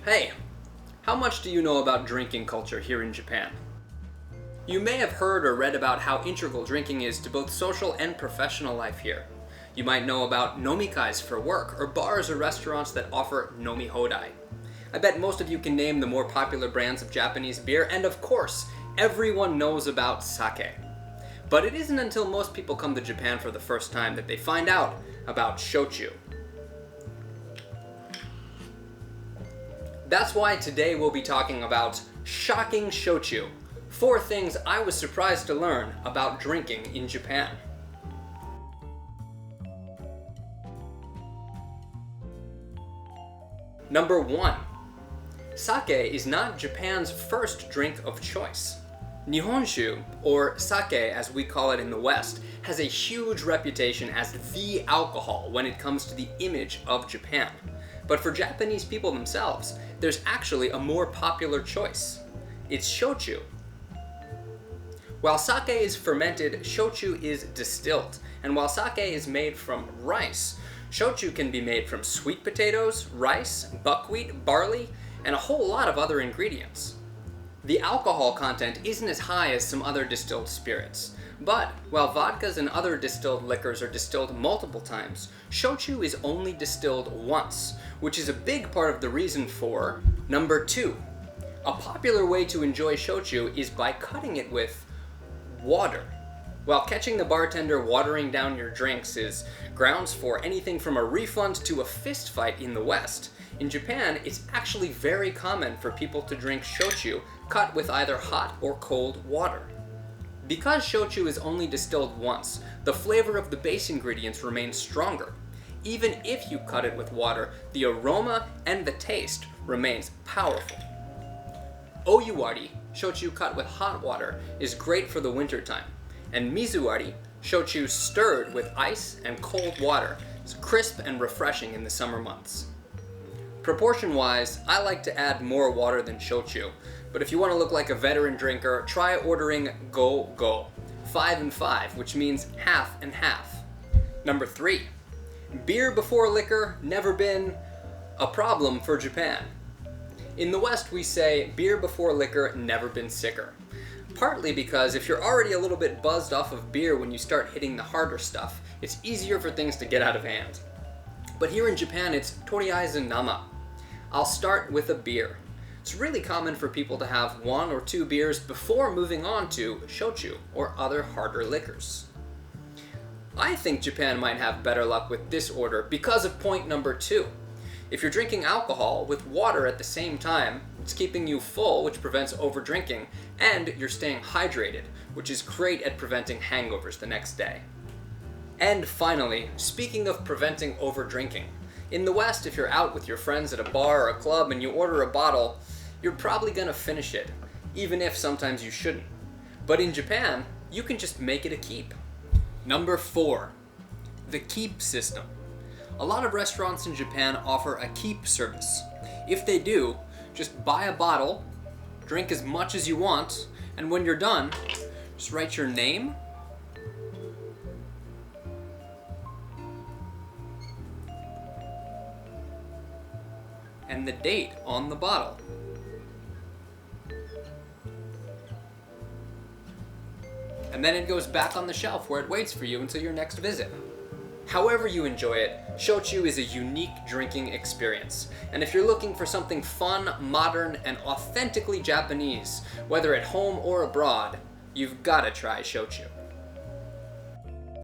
Hey, how much do you know about drinking culture here in Japan? You may have heard or read about how integral drinking is to both social and professional life here. You might know about nomikais for work, or bars or restaurants that offer nomi hodai. I bet most of you can name the more popular brands of Japanese beer, and of course, everyone knows about sake. But it isn't until most people come to Japan for the first time that they find out about shochu. That's why today we'll be talking about shocking shochu. 4 things I was surprised to learn about drinking in Japan. Number 1. Sake is not Japan's first drink of choice. Nihonshu, or sake as we call it in the West, has a huge reputation as the alcohol when it comes to the image of Japan. But for Japanese people themselves, there's actually a more popular choice. It's shochu. While sake is fermented, shochu is distilled. And while sake is made from rice, shochu can be made from sweet potatoes, rice, buckwheat, barley, and a whole lot of other ingredients. The alcohol content isn't as high as some other distilled spirits. But while vodkas and other distilled liquors are distilled multiple times, shochu is only distilled once, which is a big part of the reason for number 2. A popular way to enjoy shochu is by cutting it with water. While catching the bartender watering down your drinks is grounds for anything from a refund to a fist fight in the West, in Japan it's actually very common for people to drink shochu cut with either hot or cold water. Because shochu is only distilled once, the flavor of the base ingredients remains stronger. Even if you cut it with water, the aroma and the taste remains powerful. Oyuwari, shochu cut with hot water, is great for the wintertime. And mizuwari, shochu stirred with ice and cold water, is crisp and refreshing in the summer months. Proportion-wise, I like to add more water than shochu, but if you want to look like a veteran drinker, try ordering go-go, 5 and 5, which means half and half. Number 3. Beer before liquor never been a problem for Japan. In the West we say beer before liquor never been sicker. Partly because if you're already a little bit buzzed off of beer when you start hitting the harder stuff, it's easier for things to get out of hand. But here in Japan it's toriaizu nama. I'll start with a beer. It's really common for people to have 1 or 2 beers before moving on to shochu or other harder liquors. I think Japan might have better luck with this order because of point number 2. If you're drinking alcohol with water at the same time, it's keeping you full, which prevents overdrinking, and you're staying hydrated, which is great at preventing hangovers the next day. And finally, speaking of preventing overdrinking, in the West, if you're out with your friends at a bar or a club and you order a bottle, you're probably gonna finish it, even if sometimes you shouldn't. But in Japan, you can just make it a keep. Number 4, the keep system. A lot of restaurants in Japan offer a keep service. If they do, just buy a bottle, drink as much as you want, and when you're done, just write your name, and the date on the bottle. And then it goes back on the shelf where it waits for you until your next visit. However you enjoy it, shochu is a unique drinking experience. And if you're looking for something fun, modern, and authentically Japanese, whether at home or abroad, you've gotta try shochu.